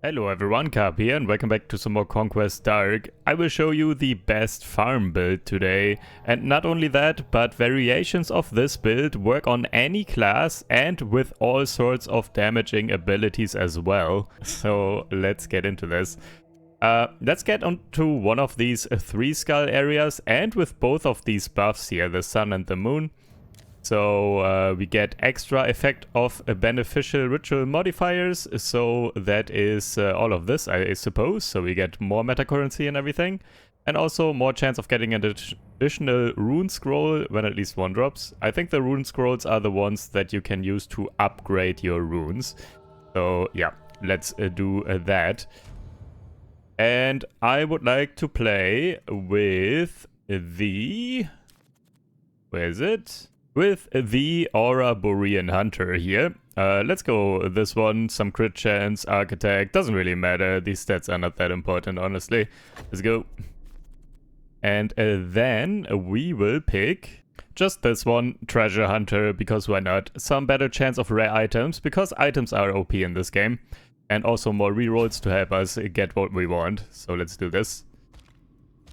Hello everyone, Carp here and welcome back to some more Conquest Dark. I will show you the best farm build today, and not only that, but variations of this build work on any class and with all sorts of damaging abilities as well. So let's get into this. Let's get onto one of these 3 skull areas, and with both of these buffs here, the sun and the moon. So we get extra effect of beneficial ritual modifiers, so that is all of this, I suppose. So we get more meta currency and everything, and also more chance of getting an additional rune scroll when at least one drops. I think the rune scrolls are the ones that you can use to upgrade your runes. So yeah, let's do that. And I would like to play with the... where is it? With the Aura Borean Hunter here. Let's go this one, some crit chance, arc attack, doesn't really matter, these stats are not that important honestly. Let's go. And then we will pick just this one, Treasure Hunter, because why not? Some better chance of rare items, because items are OP in this game. And also more rerolls to help us get what we want, so let's do this.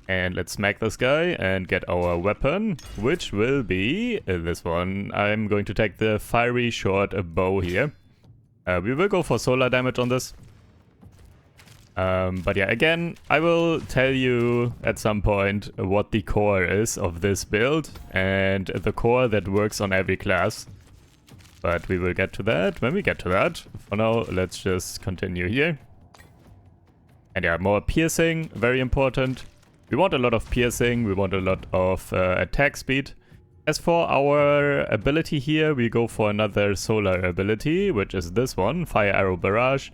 And let's smack this guy and get our weapon, which will be this one. I'm going to take the fiery short bow here. We will go for solar damage on this. But yeah, again, I will tell you at some point what the core is of this build and the core that works on every class. But we will get to that when we get to that. For now, let's just continue here. And yeah, more piercing, very important. We want a lot of piercing, we want a lot of attack speed. As for our ability here, we go for another solar ability, which is this one, Fire Arrow Barrage.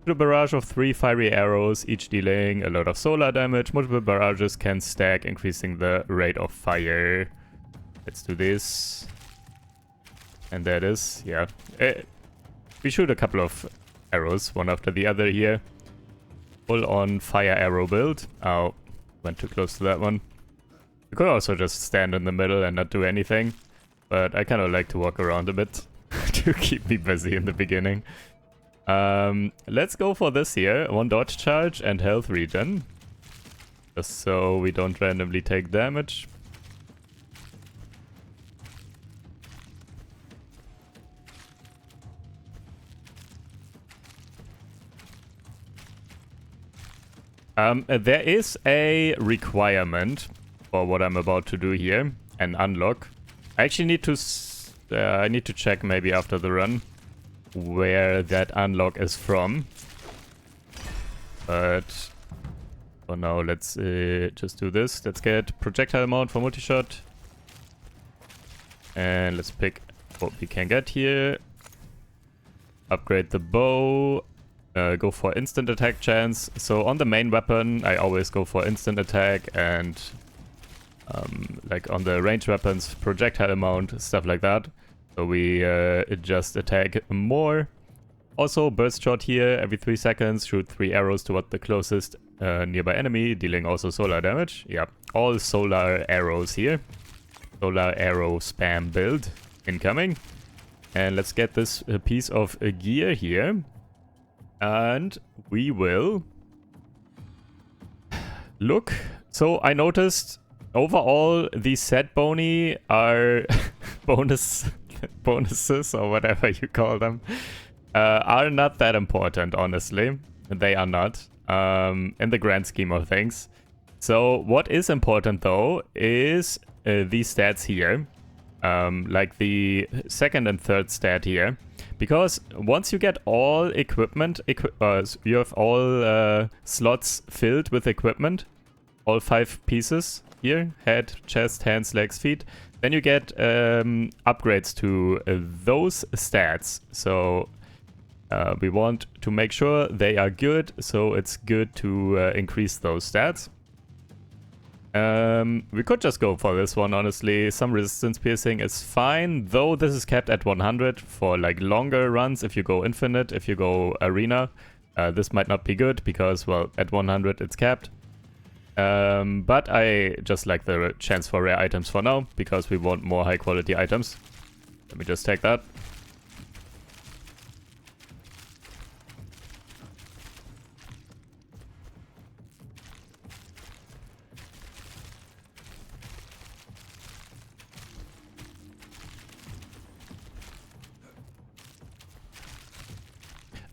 A barrage of 3 fiery arrows, each dealing a lot of solar damage. Multiple barrages can stack, increasing the rate of fire. Let's do this. And that is, yeah. We shoot a couple of arrows, one after the other here. Full on fire arrow build. Ow. Went too close to that one. You could also just stand in the middle and not do anything, but I kind of like to walk around a bit to keep me busy in the beginning. Let's go for this here. 1 dodge charge and health regen, just so we don't randomly take damage. There is a requirement for what I'm about to do here, an unlock. I actually need to check maybe after the run where that unlock is from. But for now, let's just do this. Let's get projectile mount for multi-shot. And let's pick what we can get here. Upgrade the bow. Go for instant attack chance. So on the main weapon, I always go for instant attack, and like on the ranged weapons, projectile amount, stuff like that. So we just attack more. Also burst shot here, every 3 seconds, shoot 3 arrows toward the closest nearby enemy, dealing also solar damage. Yeah, all solar arrows here. Solar arrow spam build incoming. And let's get this piece of gear here. And we will look. So I noticed overall these set boni are bonuses or whatever you call them, are not that important, honestly. They are not in the grand scheme of things. So what is important though is these stats here, like the second and third stat here. Because once you get all equipment, you have all slots filled with equipment, all 5 pieces here, head, chest, hands, legs, feet, then you get upgrades to those stats. So we want to make sure they are good, so it's good to increase those stats. We could just go for this one, honestly. Some resistance piercing is fine, though this is capped at 100 for like longer runs. If you go infinite, if you go arena, this might not be good because, well, at 100 it's capped. But I just like the chance for rare items for now, because we want more high quality items. Let me just take that.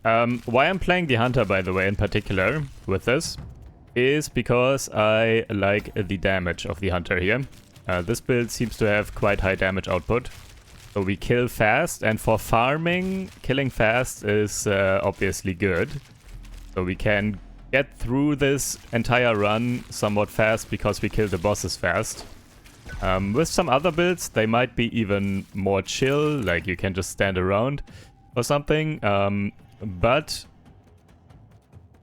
Why I'm playing the Hunter, by the way, in particular, with this, is because I like the damage of the Hunter here. This build seems to have quite high damage output. So we kill fast, and for farming, killing fast is obviously good. So we can get through this entire run somewhat fast because we kill the bosses fast. With some other builds, they might be even more chill, like you can just stand around or something. But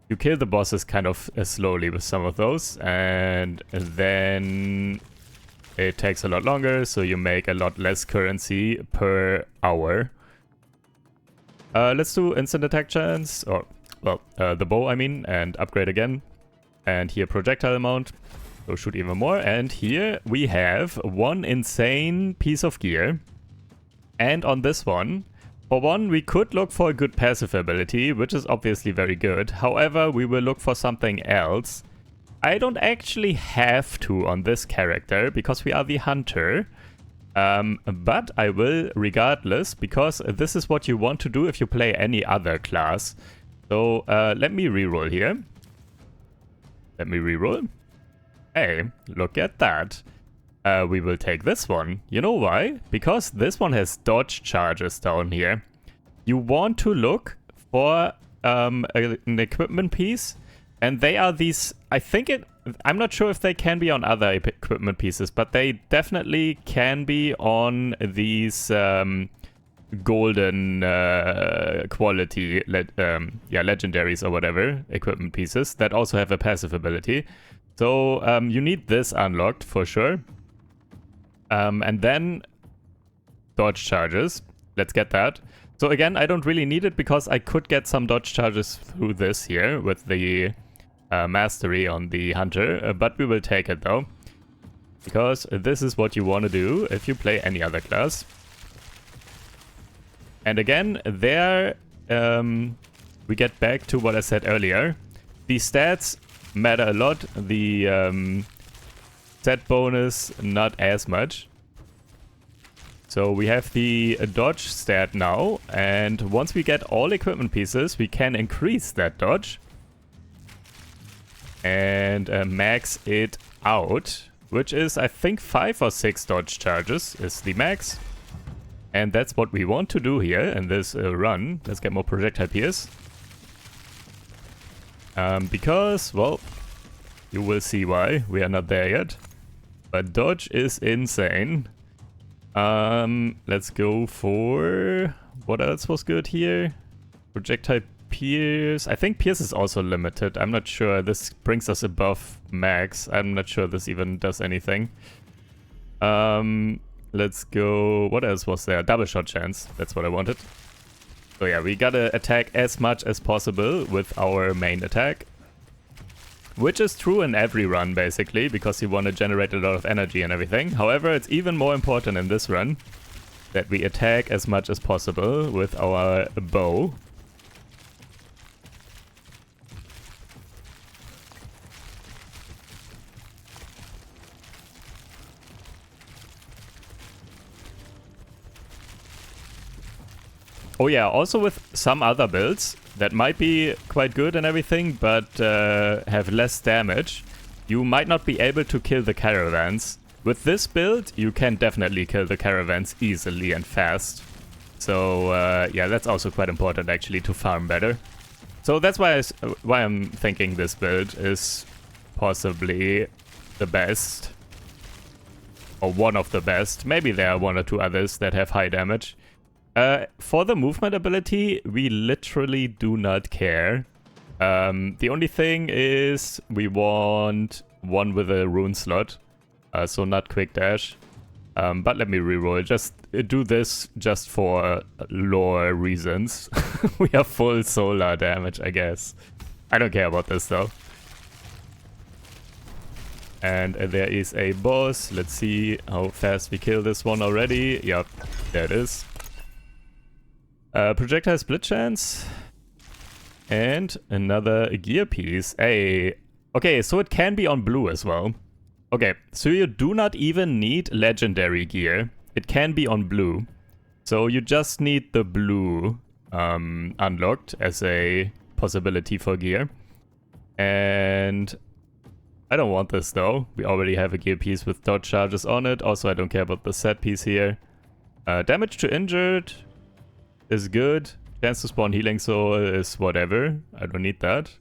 you kill the bosses kind of slowly with some of those, and then it takes a lot longer, so you make a lot less currency per hour. Let's do instant attack chance, or, well, the bow, I mean, and upgrade again. And here projectile amount, so shoot even more. And here we have one insane piece of gear. And on this one, for one, we could look for a good passive ability, which is obviously very good. However, we will look for something else. I don't actually have to on this character, because we are the Hunter. But I will regardless, because this is what you want to do if you play any other class. So let me reroll here. Let me reroll. Hey, look at that. We will take this one. You know why? Because this one has dodge charges down here. You want to look for an equipment piece. And they are these, I'm not sure if they can be on other equipment pieces, but they definitely can be on these golden quality, legendaries or whatever, equipment pieces that also have a passive ability. So you need this unlocked for sure. And then dodge charges. Let's get that. So again, I don't really need it because I could get some dodge charges through this here with the mastery on the Hunter, but we will take it though, because this is what you want to do if you play any other class. And again, there we get back to what I said earlier. The stats matter a lot, the set bonus not as much. So we have the dodge stat now, and once we get all equipment pieces, we can increase that dodge and max it out, which is, I think, 5 or 6 dodge charges is the max. And that's what we want to do here in this run. Let's get more projectile pierce. Because, well, you will see why. We are not there yet. But dodge is insane. Let's go for... what else was good here? Projectile pierce. I think pierce is also limited. I'm not sure. This brings us above max. I'm not sure this even does anything. Let's go... what else was there? Double shot chance. That's what I wanted. So yeah, we gotta attack as much as possible with our main attack. Which is true in every run, basically, because you want to generate a lot of energy and everything. However, it's even more important in this run that we attack as much as possible with our bow. Oh yeah, also with some other builds that might be quite good and everything, but have less damage, you might not be able to kill the caravans. With this build, you can definitely kill the caravans easily and fast. So yeah, that's also quite important actually to farm better. So that's why I'm thinking this build is possibly the best. Or one of the best. Maybe there are one or two others that have high damage. For the movement ability, we literally do not care. The only thing is we want one with a rune slot, so not quick dash. But let me reroll. Just do this just for lore reasons. We have full solar damage, I guess. I don't care about this though. And there is a boss. Let's see how fast we kill this one already. Yep, there it is. Projectile split chance. And another gear piece. Hey. Okay, so it can be on blue as well. Okay, so you do not even need legendary gear. It can be on blue. So you just need the blue unlocked as a possibility for gear. And I don't want this though. We already have a gear piece with dodge charges on it. Also, I don't care about the set piece here. Damage to injured is good. Chance to spawn healing soul is whatever. I don't need that.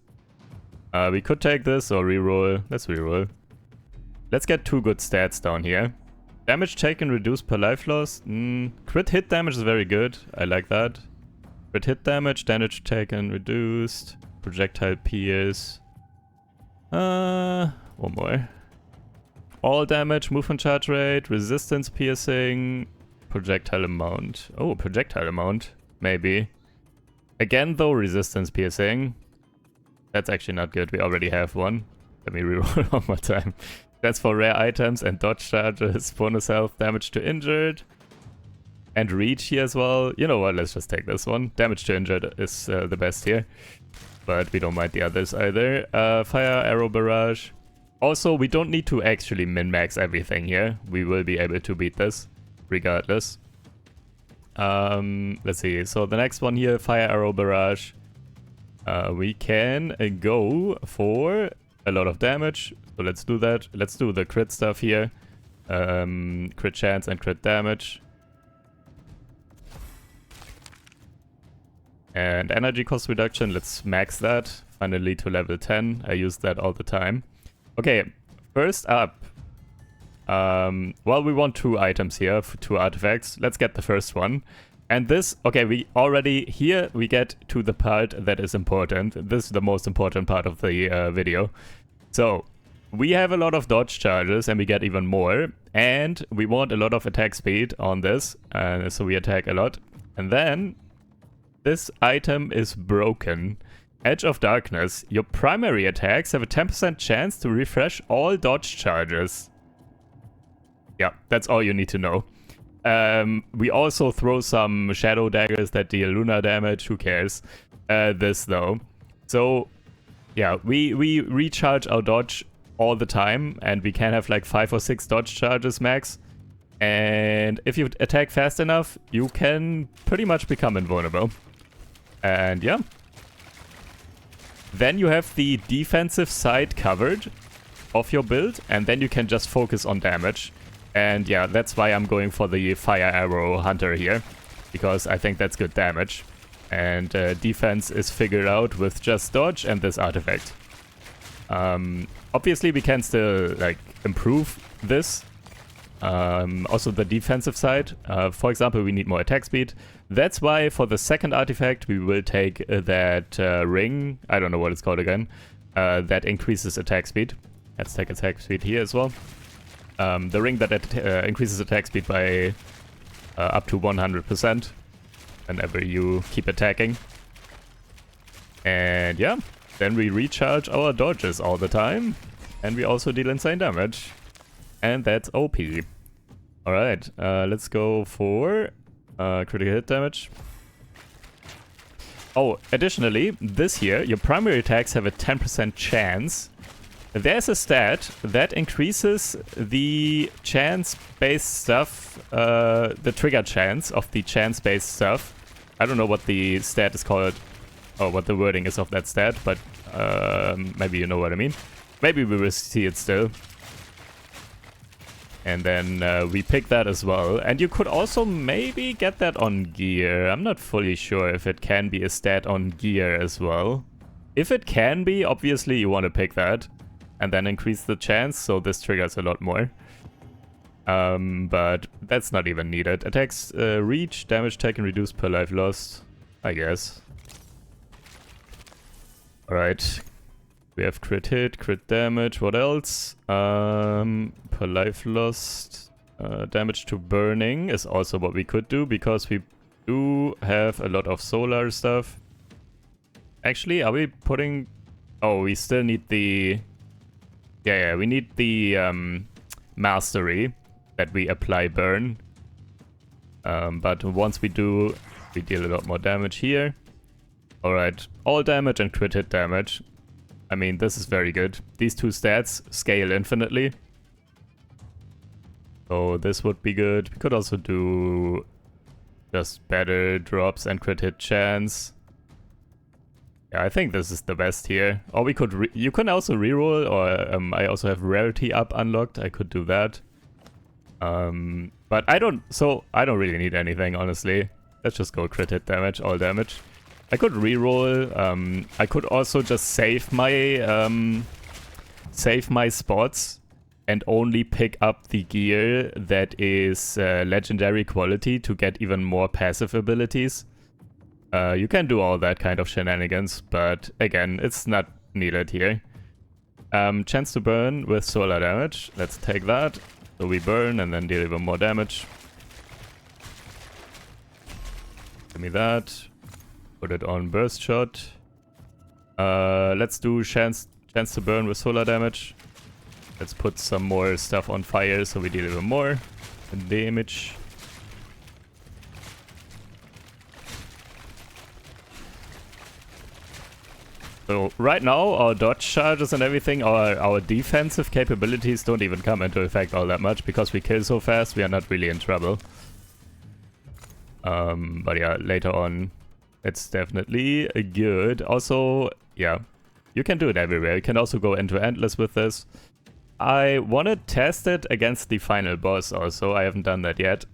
We could take this or reroll. Let's reroll. Let's get 2 good stats down here. Damage taken reduced per life loss. Crit hit damage is very good. I like that. Crit hit damage, damage taken reduced. Projectile pierce. One more. All damage, movement charge rate, resistance piercing, projectile amount. Oh, projectile amount. Maybe. Again though, resistance piercing. That's actually not good. We already have one. Let me reroll one more time. That's for rare items and dodge charges, bonus health, damage to injured. And reach here as well. You know what, let's just take this one. Damage to injured is the best here. But we don't mind the others either. Fire, arrow barrage. Also, we don't need to actually min-max everything here. We will be able to beat this, regardless. Let's see. So the next one here, fire, arrow barrage. We can go for a lot of damage. So let's do that. Let's do the crit stuff here. Crit chance and crit damage. And energy cost reduction, let's max that. Finally to level 10. I use that all the time. Okay, first up. Well, we want 2 items here, 2 artifacts. Let's get the first one. And this, okay, we already, here we get to the part that is important. This is the most important part of the video. So, we have a lot of dodge charges and we get even more. And we want a lot of attack speed on this. So we attack a lot. And then this item is broken. Edge of Darkness. Your primary attacks have a 10% chance to refresh all dodge charges. Yeah, that's all you need to know. We also throw some shadow daggers that deal lunar damage. Who cares? This though. So, yeah, we recharge our dodge all the time. And we can have like 5 or 6 dodge charges max. And if you attack fast enough, you can pretty much become invulnerable. And yeah. Then you have the defensive side covered of your build, and then you can just focus on damage. And yeah, that's why I'm going for the fire arrow hunter here, because I think that's good damage. And defense is figured out with just dodge and this artifact. Obviously we can still like improve this. Also the defensive side. For example, we need more attack speed. That's why for the second artifact we will take that ring. I don't know what it's called again. That increases attack speed. Let's take attack speed here as well. The ring that increases attack speed by up to 100% whenever you keep attacking. And yeah, then we recharge our dodges all the time. And we also deal insane damage. And that's OP. Alright, let's go for critical hit damage. Oh, additionally, this here, your primary attacks have a 10% chance. There's a stat that increases the chance-based stuff, the trigger chance of the chance-based stuff. I don't know what the stat is called, or what the wording is of that stat, but maybe you know what I mean. Maybe we will see it still. And then we pick that as well. And you could also maybe get that on gear. I'm not fully sure if it can be a stat on gear as well. If it can be, obviously you want to pick that. And then increase the chance, so this triggers a lot more. But that's not even needed. Attacks reach, damage taken reduced per life lost, I guess. Alright. We have crit hit, crit damage, what else? Per life lost. Damage to burning is also what we could do, because we do have a lot of solar stuff. Actually, are we putting... Oh, we still need the... Yeah, we need the mastery that we apply burn. But once we do, we deal a lot more damage here. Alright, all damage and crit hit damage. I mean, this is very good. These two stats scale infinitely. So this would be good. We could also do just better drops and crit hit chance. Yeah, I think this is the best here. Or we could, you can also reroll, or I also have rarity up unlocked. I could do that. But I don't really need anything, honestly. Let's just go crit hit damage, all damage. I could reroll. I could also just save my spots and only pick up the gear that is legendary quality to get even more passive abilities. You can do all that kind of shenanigans, but again, it's not needed here. Chance to burn with solar damage. Let's take that. So we burn and then deal even more damage. Give me that. Put it on burst shot. Let's do chance to burn with solar damage. Let's put some more stuff on fire so we deal even more damage. So right now our dodge charges and everything, our defensive capabilities don't even come into effect all that much because we kill so fast, we are not really in trouble. But yeah, later on it's definitely good. Also, yeah, you can do it everywhere. You can also go into endless with this. I want to test it against the final boss also. I haven't done that yet.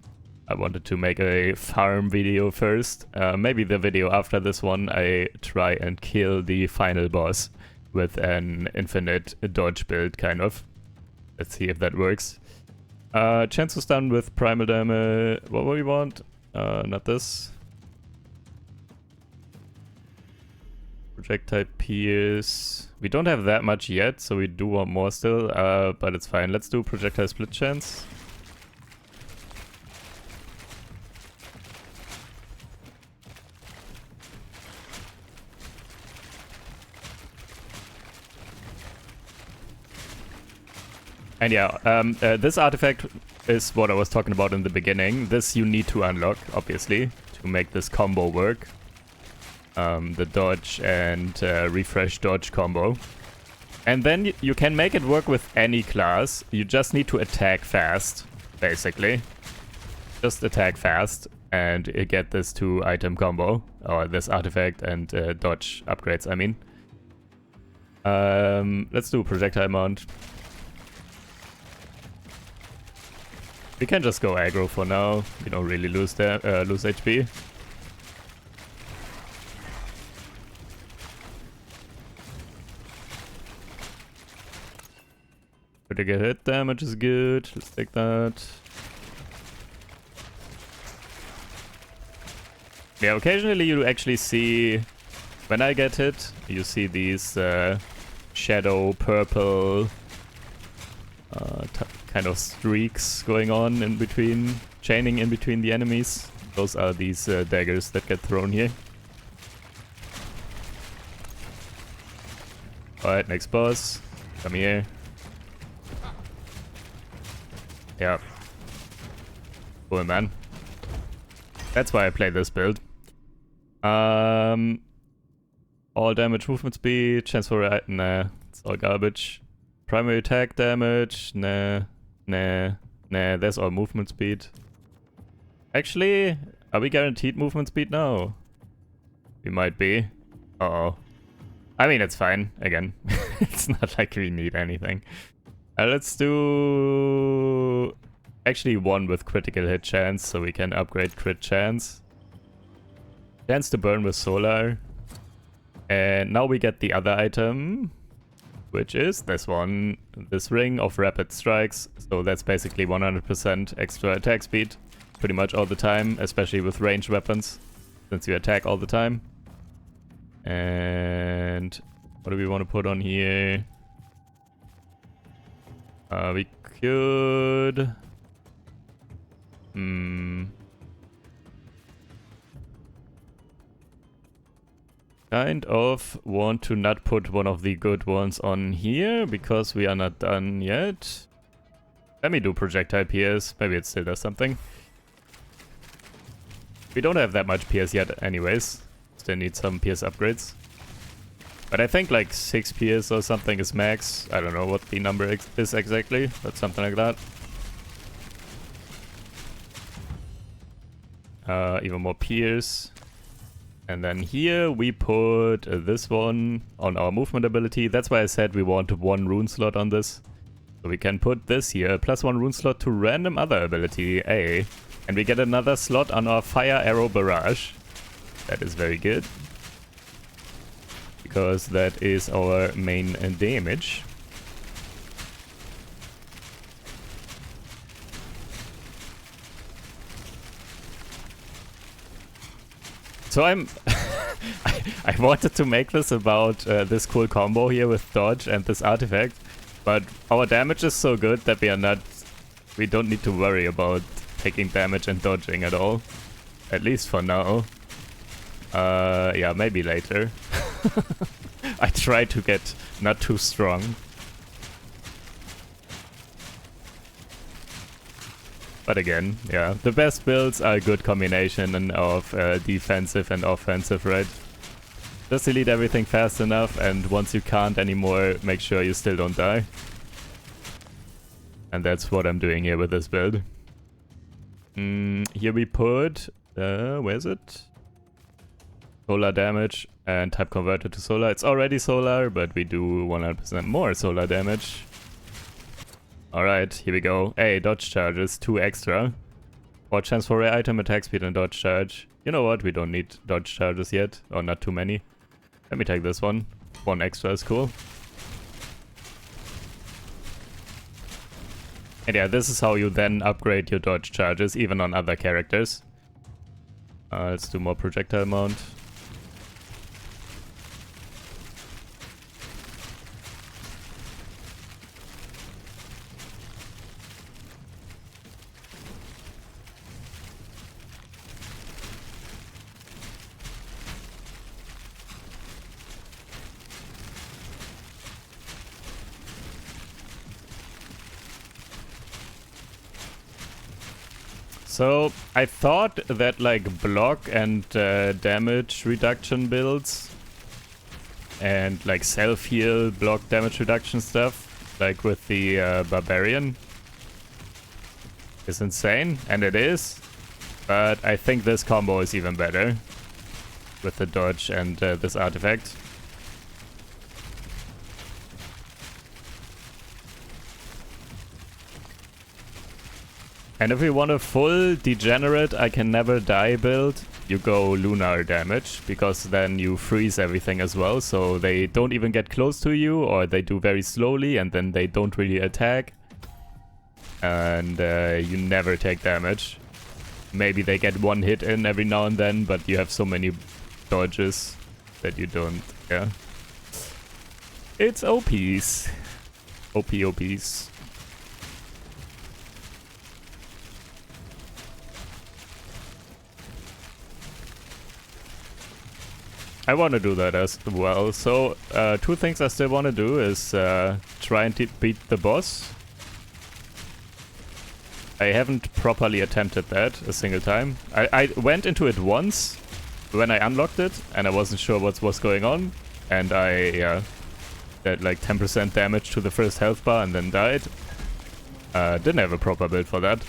I wanted to make a farm video first. Maybe the video after this one I try and kill the final boss with an infinite dodge build, kind of. Let's see if that works. Chance to stun with primal damage. What do we want? Not this. Projectile pierce. We don't have that much yet, so we do want more still, but it's fine. Let's do projectile split chance. And yeah, this artifact is what I was talking about in the beginning. This you need to unlock, obviously, to make this combo work. The dodge and refresh dodge combo. And then you can make it work with any class. You just need to attack fast, basically. Just attack fast and get this 2-item combo. Or this artifact and dodge upgrades, I mean. Let's do projectile mount. We can just go aggro for now. We don't really lose HP. Critical hit damage is good. Let's take that. Yeah, occasionally you actually see, when I get hit, you see these shadow purple kind of streaks going on in between, chaining in between the enemies. Those are these daggers that get thrown here. Alright, next boss. Come here. Yeah. Cool, man. That's why I play this build. All damage, movement speed, chance for... Nah, it's all garbage. Primary attack damage, nah, there's all movement speed. Actually, are we guaranteed movement speed now? We might be. Uh-oh. I mean, it's fine, again. It's not like we need anything. Let's do... Actually one with critical hit chance, so we can upgrade crit chance. Chance to burn with solar. And now we get the other item, which is this one, this ring of rapid strikes. So that's basically 100% extra attack speed, pretty much all the time, especially with ranged weapons, since you attack all the time. And what do we want to put on here? We could... kind of want to not put one of the good ones on here, because we are not done yet. Let me do projectile pierce. Maybe it still does something. We don't have that much pierce yet anyways. Still need some pierce upgrades. But I think like 6 pierce or something is max. I don't know what the number is exactly, but something like that. even more pierce. And then here we put this one on our movement ability. That's why I said we want 1 rune slot on this. So we can put this here, +1 rune slot to random other ability, A. And we get another slot on our fire arrow barrage. That is very good. Because that is our main damage. So I wanted to make this about this cool combo here with dodge and this artifact, but our damage is so good that we don't need to worry about taking damage and dodging at all. At least for now. Yeah, maybe later. I try to get not too strong. But again, yeah, the best builds are a good combination of defensive and offensive, right? Just delete everything fast enough, and once you can't anymore, make sure you still don't die. And that's what I'm doing here with this build. Here we put... where is it? Solar damage and type converted to solar. It's already solar, but we do 100% more solar damage. Alright, here we go. Hey, dodge charges, 2 extra. Or chance for rare item, attack speed and dodge charge. You know what, we don't need dodge charges yet. Or not too many. Let me take this one. 1 extra is cool. And yeah, this is how you then upgrade your dodge charges, even on other characters. Let's do more projectile mount. So, I thought that like block and damage reduction builds and like self-heal block damage reduction stuff, like with the barbarian, is insane, and it is, but I think this combo is even better with the dodge and this artifact. And if we want a full degenerate I can never die build, you go lunar damage, because then you freeze everything as well, so they don't even get close to you, or they do very slowly and then they don't really attack. And you never take damage. Maybe they get 1 hit in every now and then, but you have so many dodges that you don't, yeah. It's OPs. OPs. I want to do that as well. So, 2 things I still want to do is try and beat the boss. I haven't properly attempted that a single time. I went into it once when I unlocked it, and I wasn't sure what was going on. And I did like 10% damage to the first health bar and then died. Didn't have a proper build for that.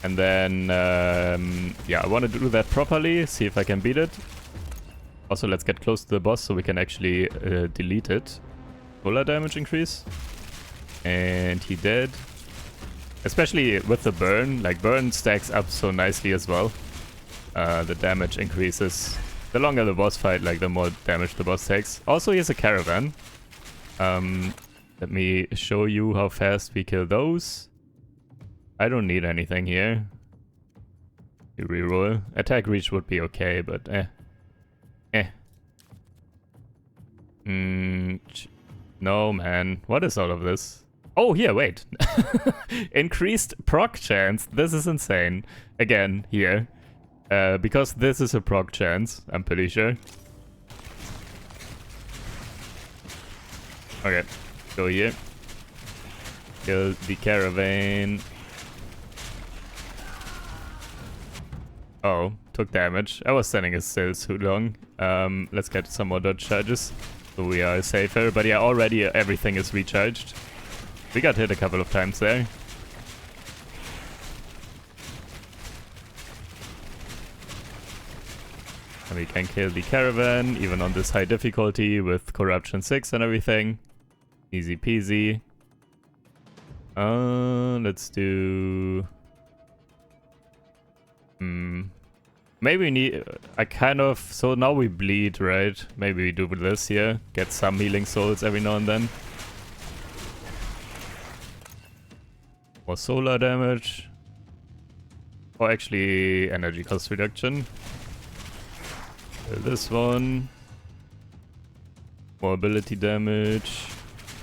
And then, yeah, I want to do that properly, see if I can beat it. Also, let's get close to the boss so we can actually delete it. Solar damage increase. And he dead. Especially with the burn. Like, burn stacks up so nicely as well. The damage increases. The longer the boss fight, like, the more damage the boss takes. Also, he has a caravan. Let me show you how fast we kill those. I don't need anything here. You reroll. Attack reach would be okay, but no, man. What is all of this? Oh, here, wait. Increased proc chance. This is insane. Again, here. Because this is a proc chance, I'm pretty sure. Okay, go here. Kill the caravan. Oh, took damage. I was standing still too long. Let's get some more dodge charges. So we are safer. But yeah, already everything is recharged. We got hit a couple of times there. We can kill the caravan, even on this high difficulty with corruption 6 and everything. Easy peasy. Let's do... Maybe we need... So now we bleed, right? Maybe we do this here. Get some healing souls every now and then. More solar damage. Or actually energy cost reduction. This one. More ability damage.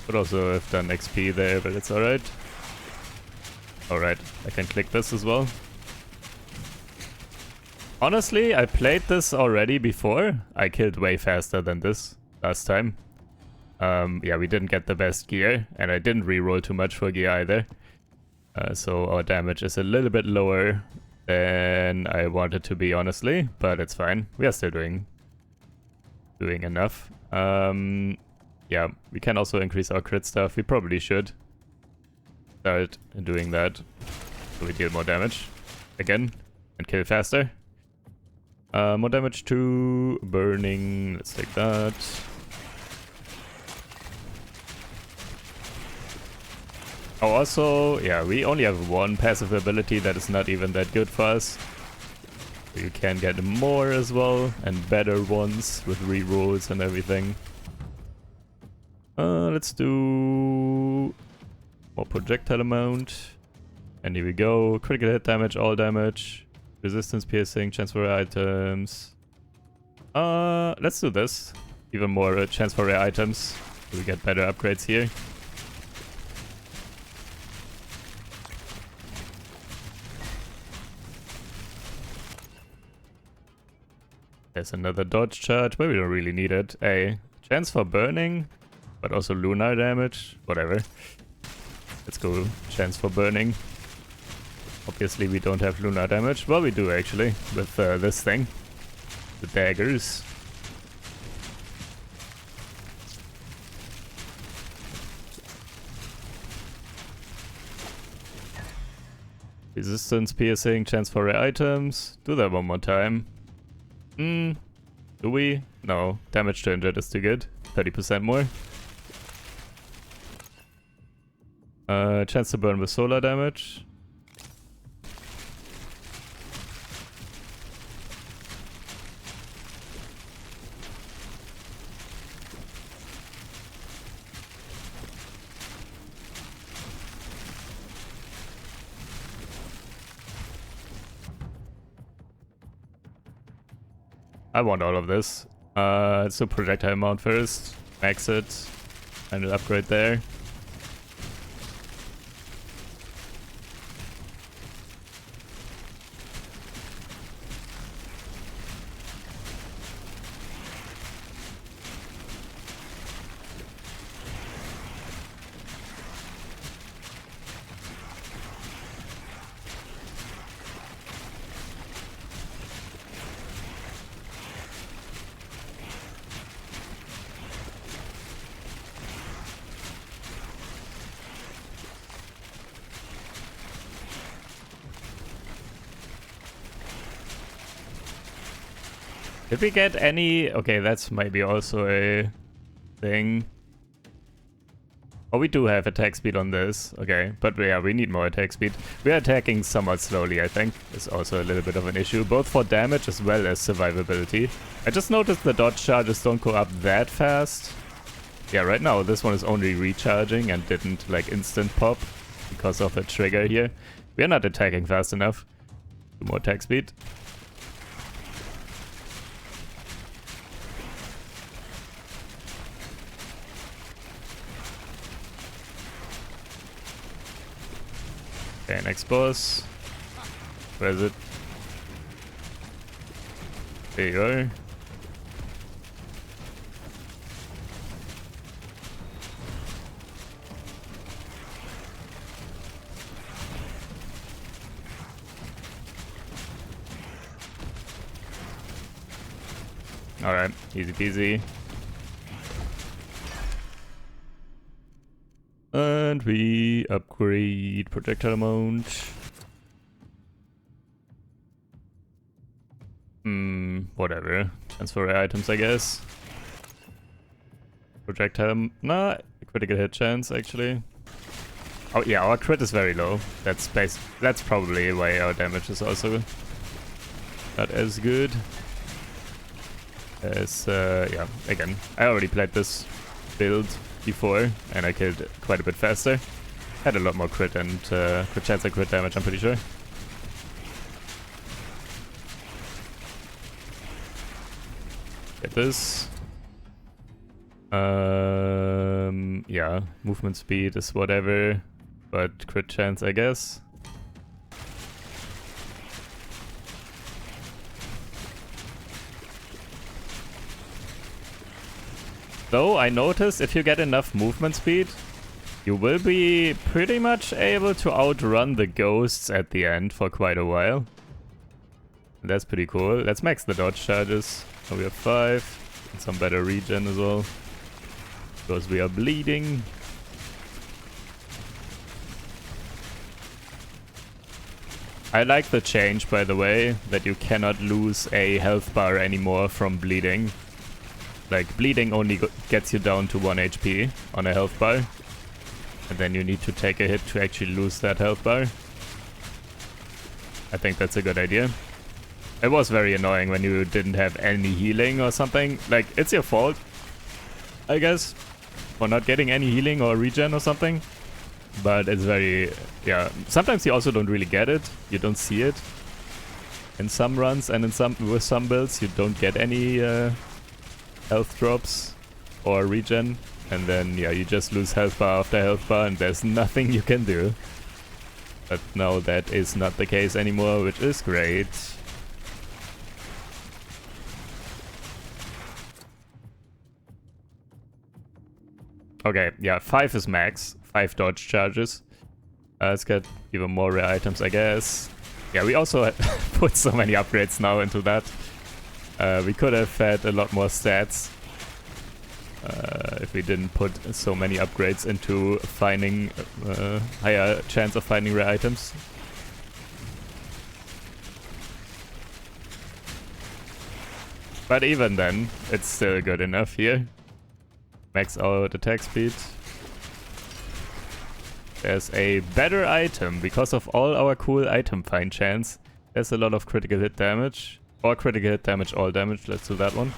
Could also have done XP there, but it's alright. Alright, I can click this as well. Honestly, I played this already before. I killed way faster than this last time. Yeah, we didn't get the best gear, and I didn't reroll too much for gear either. So our damage is a little bit lower than I wanted to be, honestly, but it's fine. We are still doing enough. Yeah, we can also increase our crit stuff. We probably should start doing that so we deal more damage again and kill faster. More damage to burning. Let's take that. Oh, also, yeah, we only have one passive ability that is not even that good for us. You can get more as well, and better ones with rerolls and everything. Let's do more projectile amount. And here we go. Critical hit damage, all damage. Resistance piercing, chance for rare items. Let's do this. Even more chance for rare items. So we get better upgrades here. There's another dodge charge, but we don't really need it. A chance for burning, but also lunar damage. Whatever. Let's go chance for burning. Obviously we don't have lunar damage. Well, we do actually, with this thing. The daggers. Resistance piercing, chance for rare items. Do that one more time. Do we? No. Damage to injured is too good. 30% more. Chance to burn with solar damage. I want all of this. Let's do projectile mount first. Max it. And an upgrade there. Did we get any... Okay, that's maybe also a thing. Oh, we do have attack speed on this. Okay, but yeah, we need more attack speed. We are attacking somewhat slowly, I think. It's also a little bit of an issue, both for damage as well as survivability. I just noticed the dodge charges don't go up that fast. Yeah, right now this one is only recharging and didn't like instant pop because of a trigger here. We are not attacking fast enough. Do more attack speed. Okay, next boss. Where is it? There you go. Alright, easy peasy. And we upgrade projectile amount. Whatever. Transfer rare items, I guess. Projectile, nah, critical hit chance actually. Oh yeah, our crit is very low. That's probably why our damage is also not as good. As yeah, again, I already played this build before and I killed quite a bit faster. Had a lot more crit and crit chance and crit damage, I'm pretty sure. Get this. Yeah, movement speed is whatever, but crit chance, I guess. Though I noticed if you get enough movement speed, you will be pretty much able to outrun the ghosts at the end for quite a while. That's pretty cool. Let's max the dodge charges. So we have 5, and some better regen as well. Because we are bleeding. I like the change, by the way, that you cannot lose a health bar anymore from bleeding. Like, bleeding only gets you down to 1 HP on a health bar. And then you need to take a hit to actually lose that health bar. I think that's a good idea. It was very annoying when you didn't have any healing or something. Like, it's your fault, I guess, for not getting any healing or regen or something. But it's very, yeah, sometimes you also don't really get it. You don't see it. In some runs and with some builds you don't get any health drops or regen. And then, yeah, you just lose health bar after health bar and there's nothing you can do. But now that is not the case anymore, which is great. Okay, yeah, 5 is max. 5 dodge charges. Let's get even more rare items, I guess. Yeah, we also put so many upgrades now into that. We could have had a lot more stats. If we didn't put so many upgrades into finding higher chance of finding rare items. But even then, it's still good enough here. Max out attack speed. There's a better item because of all our cool item find chance. There's a lot of critical hit damage. Or critical hit damage, all damage. Let's do that one.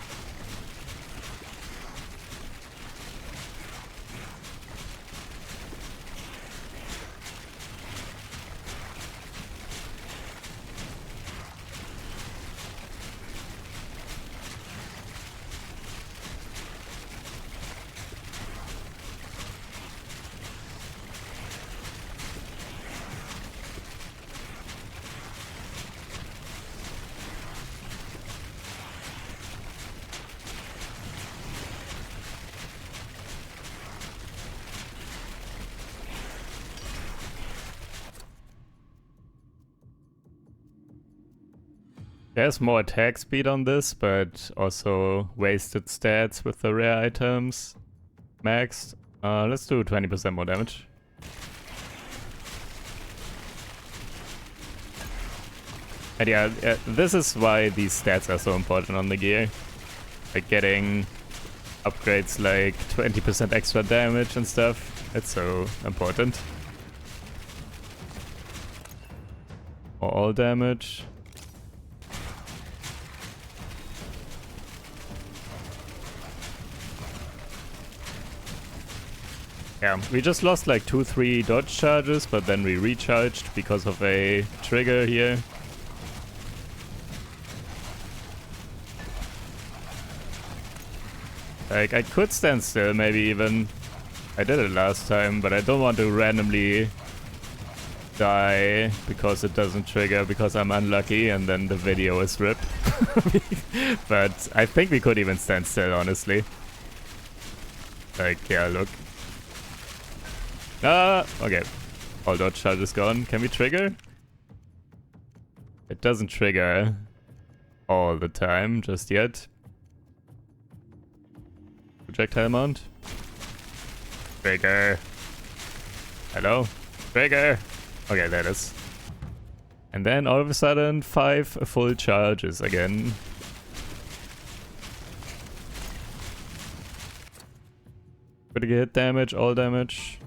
There's more attack speed on this, but also wasted stats with the rare items. Maxed. Let's do 20% more damage. And yeah, this is why these stats are so important on the gear. Like getting upgrades like 20% extra damage and stuff. It's so important. Or all damage. Yeah, we just lost like 2-3 dodge charges, but then we recharged because of a trigger here. Like, I could stand still, maybe even. I did it last time, but I don't want to randomly die because it doesn't trigger, because I'm unlucky, and then the video is ripped. But I think we could even stand still, honestly. Like, yeah, look. Okay. All dodge charge is gone. Can we trigger? It doesn't trigger all the time, just yet. Projectile mount. Trigger. Hello? Trigger! Okay, there it is. And then all of a sudden, 5 full charges again. Pretty good damage, all damage.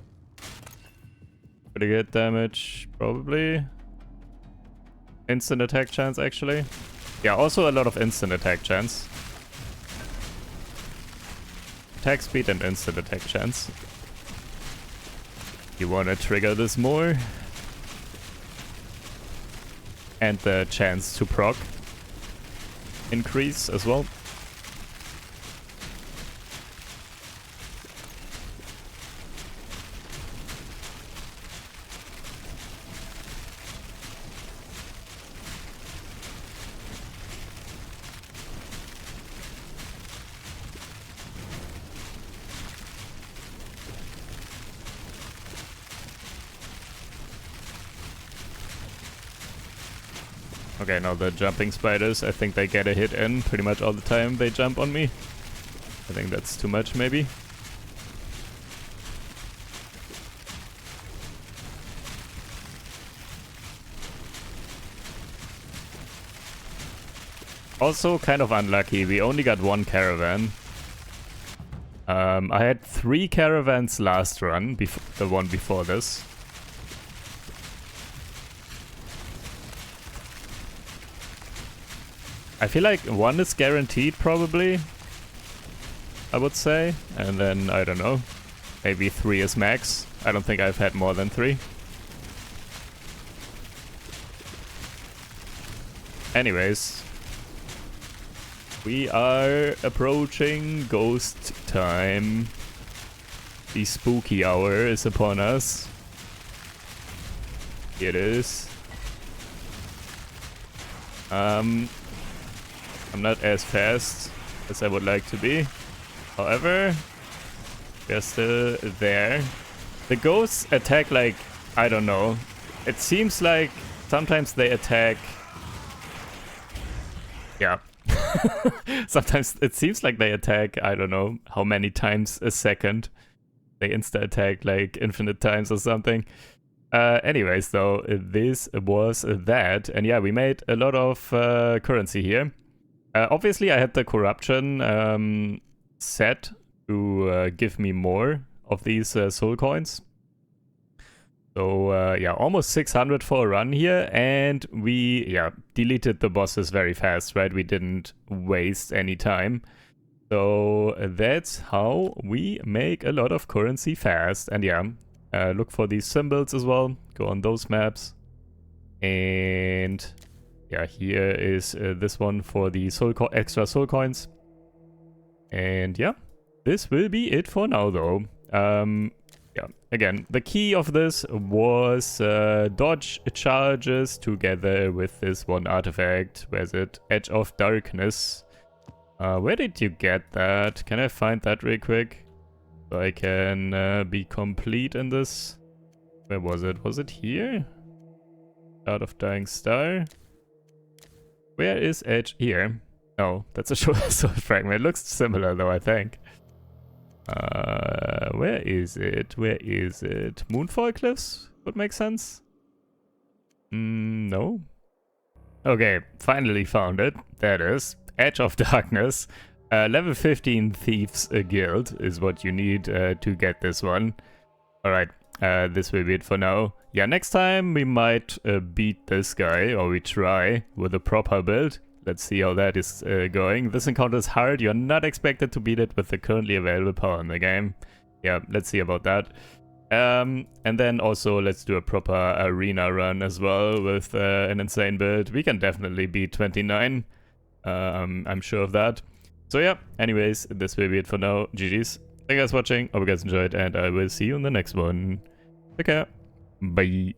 Pretty good damage, probably. Instant attack chance, actually. Yeah, also a lot of instant attack chance. Attack speed and instant attack chance. You wanna trigger this more. And the chance to proc increase as well. Okay, now the jumping spiders, I think they get a hit in pretty much all the time they jump on me. I think that's too much, maybe. Also kind of unlucky, we only got one caravan. I had 3 caravans last run, the one before this. I feel like 1 is guaranteed, probably, I would say. And then, I don't know, maybe 3 is max. I don't think I've had more than 3. Anyways, we are approaching ghost time. The spooky hour is upon us. Here it is. I'm not as fast as I would like to be. However, they're still there. The ghosts attack like, I don't know. It seems like sometimes they attack... Yeah. Sometimes it seems like they attack, I don't know, how many times a second. They insta-attack like infinite times or something. Anyways, though, this was that. And yeah, we made a lot of currency here. Obviously, I had the corruption set to give me more of these soul coins. So yeah, almost 600 for a run here, and we deleted the bosses very fast, right? We didn't waste any time. So that's how we make a lot of currency fast. And yeah, look for these symbols as well. Go on those maps. And yeah, here is this one for the extra soul coins. And yeah, this will be it for now, though. Yeah, again, the key of this was dodge charges together with this one artifact. Where's it? Edge of Darkness. Where did you get that? Can I find that real quick? So I can be complete in this. Where was it? Was it here? Out of Dying Star. Where is Edge? Here. No, that's a short sword fragment. It looks similar though, I think. Where is it? Where is it? Moonfall Cliffs would make sense. No. Okay, finally found it. That is Edge of Darkness. Level 15 Thieves Guild is what you need to get this one. Alright, this will be it for now. Yeah, next time we might beat this guy, or we try with a proper build. Let's see how that is going. This encounter is hard. You're not expected to beat it with the currently available power in the game. Yeah, let's see about that. And then also let's do a proper arena run as well with an insane build. We can definitely beat 29. I'm sure of that. So yeah, anyways, this will be it for now. GG's. Thank you guys for watching. Hope you guys enjoyed, and I will see you in the next one. Take care. Bye.